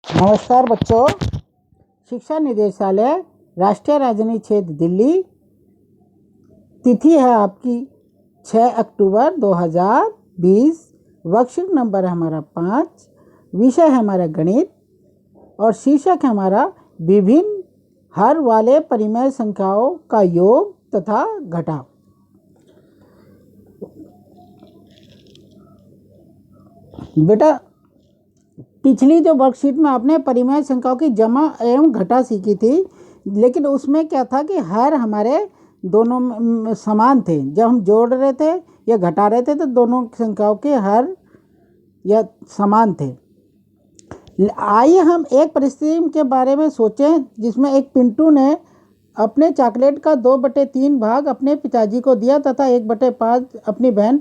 नमस्कार बच्चों। शिक्षा निदेशालय, राष्ट्रीय राजधानी क्षेत्र दिल्ली। तिथि है आपकी 6 अक्टूबर 2020। वर्कशीट नंबर है हमारा 5। विषय है हमारा गणित और शीर्षक है हमारा विभिन्न हर वाले परिमेय संख्याओं का योग तथा घटाव। बेटा, पिछली जो वर्कशीट में आपने परिमेय संख्याओं की जमा एवं घटा सीखी थी, लेकिन उसमें क्या था कि हर हमारे दोनों समान थे। जब हम जोड़ रहे थे या घटा रहे थे तो दोनों संख्याओं के हर या समान थे। आइए हम एक परिस्थिति के बारे में सोचें जिसमें एक पिंटू ने अपने चॉकलेट का 2/3 भाग अपने पिताजी को दिया तथा 1/5 अपनी बहन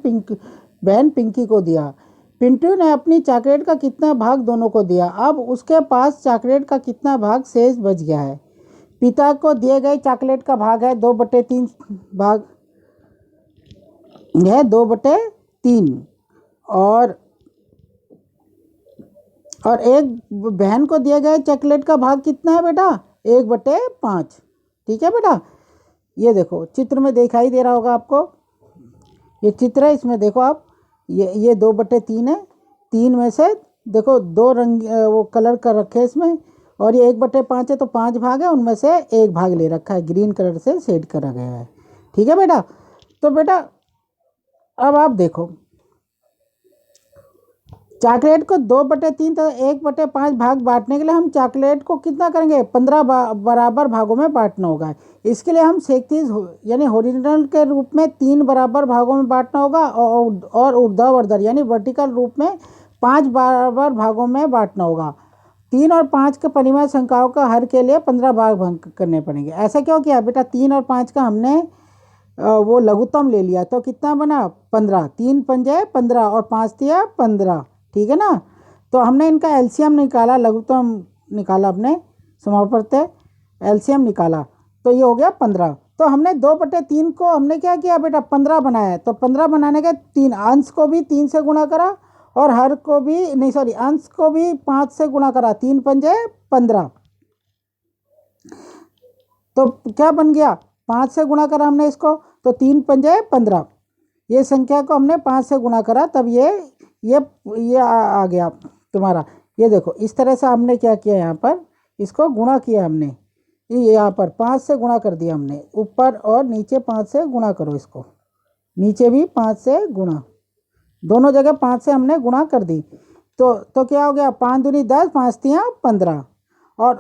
पिंकी को दिया। पिंटू ने अपनी चॉकलेट का कितना भाग दोनों को दिया? अब उसके पास चॉकलेट का कितना भाग शेष बच गया है? पिता को दिए गए चॉकलेट का भाग है 2/3 भाग है 2/3 और एक बहन को दिए गए चॉकलेट का भाग कितना है बेटा? 1/5। ठीक है बेटा, ये देखो चित्र में दिखाई दे रहा होगा आपको। ये चित्र है, इसमें देखो आप, ये 2/3 है। 3 में से देखो 2 रंग वो कलर कर रखे हैं इसमें, और ये 1/5 है तो 5 भाग है, उनमें से 1 भाग ले रखा है, ग्रीन कलर से शेड करा गया है। ठीक है बेटा, तो बेटा अब आप देखो चॉकलेट को 2/3 तो 1/5 भाग बांटने के लिए हम चॉकलेट को कितना करेंगे? 15 बराबर भागों में बांटना होगा। इसके लिए हम क्षैतिज यानी हॉरिजॉन्टल के रूप में 3 बराबर भागों में बांटना होगा और ऊर्ध्वाधर यानी वर्टिकल रूप में 5 बराबर भागों में बांटना होगा। 3 और 5 के परिमेय संख्याओं का हर के लिए 15 भाग करने पड़ेंगे। ऐसा क्यों किया बेटा? 3 और 5 का हमने वो लघुत्तम ले लिया तो कितना बना? 15। 3 पंजे 15 और 5 तिया 15। ठीक है ना? तो हमने इनका एलसीएम निकाला, लघुत्तम निकाला, अपने समापवर्त्य एलसीएम निकाला तो ये हो गया 15। तो हमने 2/3 को हमने क्या किया बेटा? 15 बनाया। तो 15 बनाने के 3 अंश को भी 3 से गुणा करा और हर को भी नहीं, सॉरी, अंश को भी 5 से गुणा करा। 3 पंजे 15। तो क्या बन गया? 5 से गुणा करा हमने इसको तो 3 पंजे 15। ये संख्या को हमने 5 से गुणा करा तब ये आ गया तुम्हारा। ये देखो इस तरह से हमने क्या किया, यहाँ पर इसको गुणा किया हमने। ये यहाँ पर 5 से गुणा कर दिया हमने, ऊपर और नीचे 5 से गुणा करो इसको, नीचे भी 5 से गुणा, दोनों जगह 5 से हमने गुणा कर दी। तो क्या हो गया? 5 दूनी 10, 5 तिया 15। और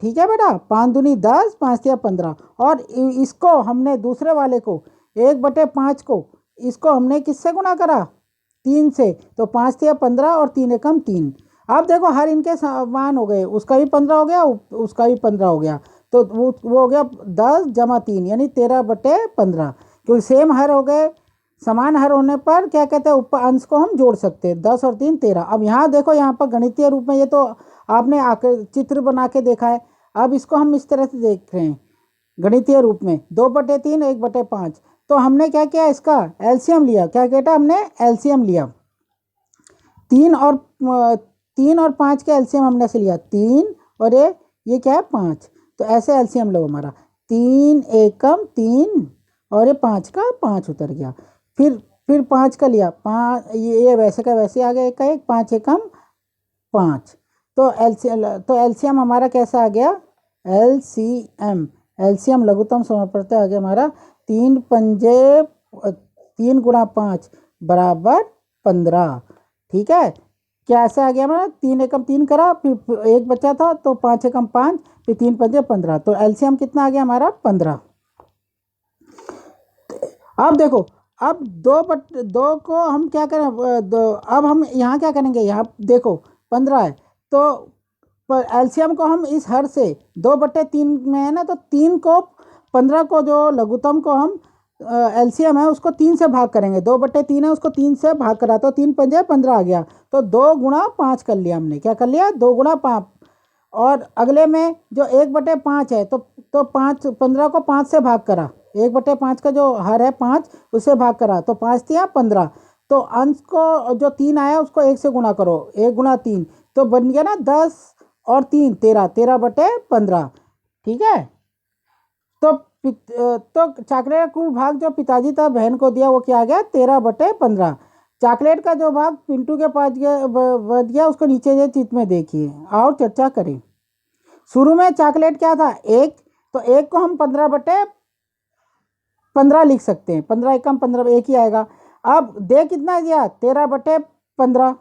ठीक है बेटा, 5 दूनी 10, 5 तिया 15। और इसको हमने दूसरे वाले को 1/5 को इसको हमने किससे गुणा करा? 3 से। तो 5 तिया 15 और 3 एकम 3। अब देखो हर इनके समान हो गए, उसका भी 15 हो गया, उसका भी 15 हो गया, तो वो हो गया 10 जमा 3 यानी 13/15। क्योंकि सेम हर हो गए, समान हर होने पर क्या कहते हैं, ऊपर अंश को हम जोड़ सकते हैं। 10 और 3 13। अब यहाँ देखो, यहाँ पर गणितीय रूप में ये तो आपने आकर चित्र बना के देखा है। अब इसको हम इस तरह से देख रहे हैं गणितीय रूप में 2/3 1/5। तो हमने क्या किया? इसका एलसीएम लिया। क्या कहता? हमने एलसीएम लिया। 3 और 5 का एलसीएम हमने ऐसे लिया, 3 और ये क्या है? 5। तो ऐसे एलसीएम लो हमारा, 3 एकम 3 और ये 5 का 5 उतर गया। फिर 5 का लिया, 5 ये वैसे का वैसे आ गया, एक का 1, 5 एकम 5। तो एलसीएम हमारा कैसा आ गया? एलसीएम लघुत्तम समापवर्त्य आ गया हमारा 3 पंजे 3 गुणा 5 बराबर 15। ठीक है, क्या ऐसा आ गया हमारा? 3 एकम 3 करा, फिर 1 बचा था तो 5 एकम 5, फिर 3 पंजे 15। तो एलसीएम कितना आ गया हमारा? 15। अब देखो, अब 2 को हम क्या करें? अब हम यहाँ क्या करेंगे? यहाँ देखो 15 है तो एलसीएम को हम इस हर से 2/3 में है ना, तो 3 को 15 को जो लघुत्तम को हम एलसीएम है उसको 3 से भाग करेंगे। 2/3 है, उसको 3 से भाग करा तो 3 पंजे 15 आ गया। तो 2 गुणा 5 कर लिया हमने। क्या कर लिया? 2 गुणा 5। और अगले में जो 1/5 है तो 15 को 5 से भाग करा, 1/5 का जो हर है 5 उससे भाग करा तो 5 तिया 15। तो अंश को जो 3 आया उसको 1 से गुणा करो, 1 गुणा 3 तो बन गया ना 10 और 3 13, 13/15, ठीक है। तो चॉकलेट का कुल भाग जो पिताजी था बहन को दिया वो क्या आ गया, 13/15। चॉकलेट का जो भाग पिंटू के पास बच गया उसको नीचे ये चित्र में देखिए और चर्चा करें। शुरू में चॉकलेट क्या था, 1, तो 1 को हम 15/15 लिख सकते हैं, 15 एकम 15, 1 ही आएगा। अब दे कितना दिया, 13/15,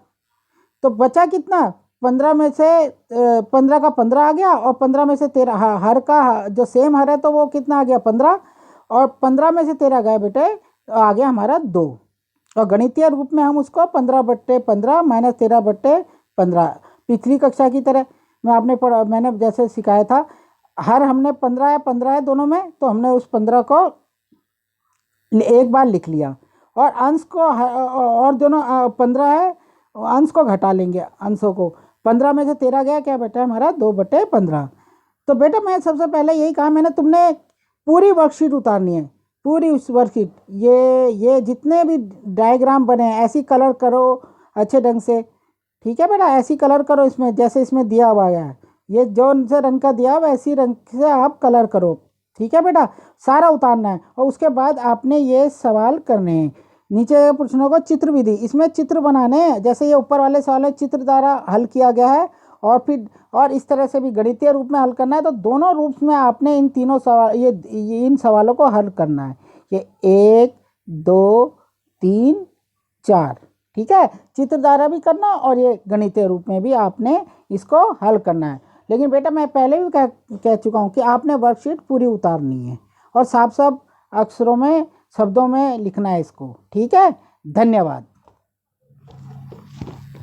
तो बचा कितना, 15 में से 15 का 15 आ गया और 15 में से 13, हर का जो सेम हर है तो वो कितना आ गया 15, और 15 में से 13 गए बेटे तो आ गया हमारा 2, और गणितीय रूप में हम उसको 15/15 माइनस 13/15, पिछली कक्षा की तरह मैंने जैसे सिखाया था, हर हमने 15 है दोनों में, तो हमने उस 15 को एक बार लिख लिया, और अंश को और दोनों 15 है, अंश को घटा लेंगे, अंशों को 15 में से 13 गया क्या बेटा हमारा 2/15। तो बेटा मैं सबसे पहले यही कहा, मैंने तुमने पूरी वर्कशीट उतारनी है, पूरी उस वर्कशीट, ये जितने भी डायग्राम बने हैं ऐसी कलर करो अच्छे ढंग से, ठीक है बेटा, ऐसी कलर करो इसमें जैसे इसमें दिया हुआ है, ये जो से रंग का दिया हुआ वैसी रंग से आप कलर करो, ठीक है बेटा, सारा उतारना है। और उसके बाद आपने ये सवाल करने हैं, नीचे प्रश्नों को चित्र विधि, इसमें चित्र बनाने हैं, जैसे ये ऊपर वाले सवाल चित्र द्वारा हल किया गया है, और फिर और इस तरह से भी गणितीय रूप में हल करना है, तो दोनों रूप में आपने इन तीनों सवाल ये इन सवालों को हल करना है, ये 1 2 3 4, ठीक है, चित्र द्वारा भी करना और ये गणितीय रूप में भी आपने इसको हल करना है। लेकिन बेटा मैं पहले भी कह चुका हूँ कि आपने वर्कशीट पूरी उतारनी है और साफ साफ अक्षरों में शब्दों में लिखना है इसको, ठीक है। धन्यवाद।